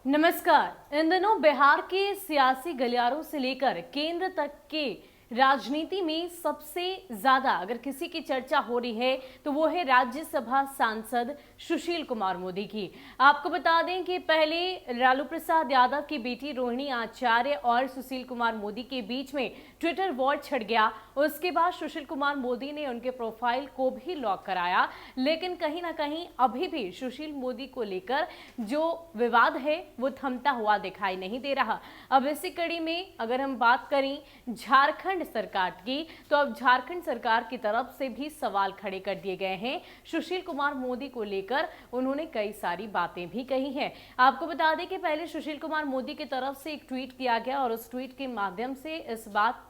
नमस्कार। इन दिनों बिहार के सियासी गलियारों से लेकर केंद्र तक के राजनीति में सबसे ज्यादा अगर किसी की चर्चा हो रही है तो वो है राज्यसभा सांसद सुशील कुमार मोदी की। आपको बता दें कि पहले लालू प्रसाद यादव की बेटी रोहिणी आचार्य और सुशील कुमार मोदी के बीच में ट्विटर वॉर छिड़ गया। उसके बाद सुशील कुमार मोदी ने उनके प्रोफाइल को भी लॉक कराया, लेकिन कहीं ना कहीं अभी भी सुशील मोदी को लेकर जो विवाद है वो थमता हुआ दिखाई नहीं दे रहा। अब इसी कड़ी में अगर हम बात करें झारखंड सरकार की, तो अब झारखंड सरकार की तरफ से भी सवाल खड़े कर दिए गए हैं। सुशील कुमार मोदी को लेकर उन्होंने कई सारी बातें भी कही हैं। आपको बता दें कि पहले सुशील कुमार मोदी की तरफ से एक ट्वीट किया गया और उस ट्वीट के माध्यम से इस बात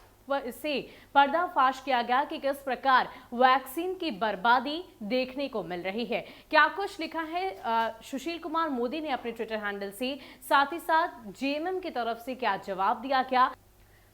से पर्दाफाश किया गया कि किस प्रकार वैक्सीन की बर्बादी देखने को मिल रही है। क्या कुछ लिखा है सुशील कुमार मोदी ने अपने ट्विटर हैंडल से, साथ ही साथ जेएमएम की तरफ से क्या जवाब दिया, क्या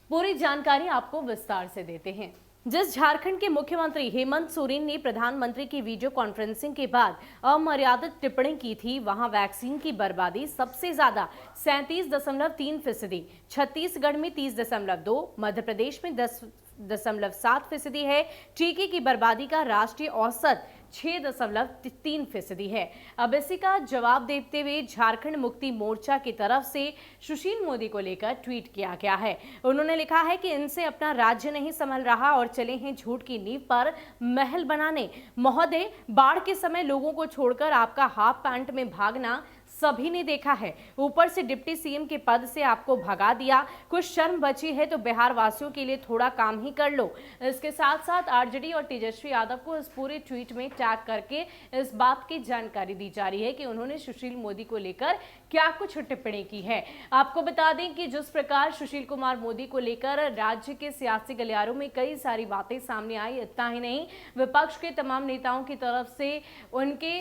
पूरी जानकारी आपको विस्तार से देते हैं। जिस झारखंड के मुख्यमंत्री हेमंत सोरेन ने प्रधानमंत्री की वीडियो कॉन्फ्रेंसिंग के बाद अमर्यादित टिप्पणी की थी, वहां वैक्सीन की बर्बादी सबसे ज्यादा 37.3%, छत्तीसगढ़ में 30.2%, मध्य प्रदेश में 10.7% है। टीके की बर्बादी का राष्ट्रीय औसत 6.3% है। अब इसी का जवाब देते हुए झारखंड मुक्ति मोर्चा की तरफ से सुशील मोदी को लेकर ट्वीट किया गया है। उन्होंने लिखा है कि इनसे अपना राज्य नहीं संभल रहा और चले हैं झूठ की नींव पर महल बनाने। महोदय, बाढ़ के समय लोगों को छोड़कर आपका हाफ पैंट में भागना सभी ने देखा है। ऊपर से डिप्टी सीएम के पद से आपको भगा दिया। कुछ शर्म बची है तो बिहार वासियों के लिए थोड़ा काम ही कर लो। इसके साथ साथ आरजेडी और तेजस्वी यादव को इस पूरे ट्वीट में टैग करके इस बात की जानकारी दी जा रही है कि उन्होंने सुशील मोदी को लेकर क्या कुछ टिप्पणी की है। आपको बता दें कि जिस प्रकार सुशील कुमार मोदी को लेकर राज्य के सियासी गलियारों में कई सारी बातें सामने आई, इतना ही नहीं, विपक्ष के तमाम नेताओं की तरफ से उनके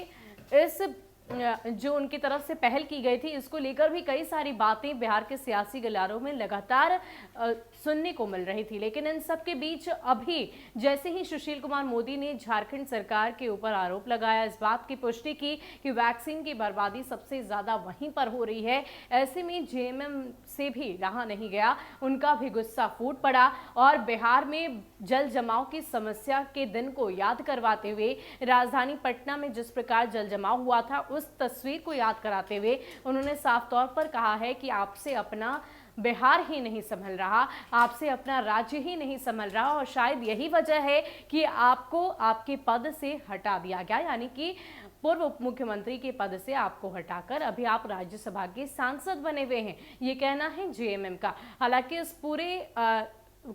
इस जो उनकी तरफ से पहल की गई थी, इसको लेकर भी कई सारी बातें बिहार के सियासी गलियारों में लगातार सुनने को मिल रही थी। लेकिन इन सब के बीच अभी जैसे ही सुशील कुमार मोदी ने झारखंड सरकार के ऊपर आरोप लगाया, इस बात की पुष्टि की कि वैक्सीन की बर्बादी सबसे ज्यादा वहीं पर हो रही है, ऐसे में जेएमएम से भी रहा नहीं गया, उनका भी गुस्सा फूट पड़ा और बिहार में जल जमाव की समस्या के दिन को याद करवाते हुए राजधानी पटना में जिस प्रकार जल जमाव हुआ था, उस तस्वीर को याद कराते हुए उन्होंने साफ तौर पर कहा है कि आपसे अपना बिहार ही नहीं संभल रहा, आपसे अपना राज्य ही नहीं संभल रहा और शायद यही वजह है कि आपको आपके पद से हटा दिया गया, यानी कि पूर्व उप मुख्यमंत्री के पद से आपको हटाकर अभी आप राज्यसभा के सांसद बने हुए हैं। ये कहना है जेएमएम का। हालांकि इस पूरे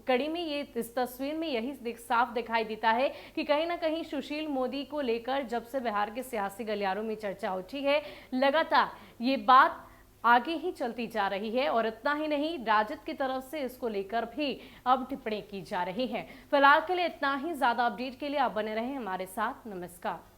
कड़ी में ये इस तस्वीर में यही साफ दिखाई देता है कि कहीं ना कहीं सुशील मोदी को लेकर जब से बिहार के सियासी गलियारों में चर्चा उठी है, लगातार ये बात आगे ही चलती जा रही है और इतना ही नहीं, राजद की तरफ से इसको लेकर भी अब टिप्पणी की जा रही है। फिलहाल के लिए इतना ही। ज्यादा अपडेट के लिए आप बने रहें हमारे साथ। नमस्कार।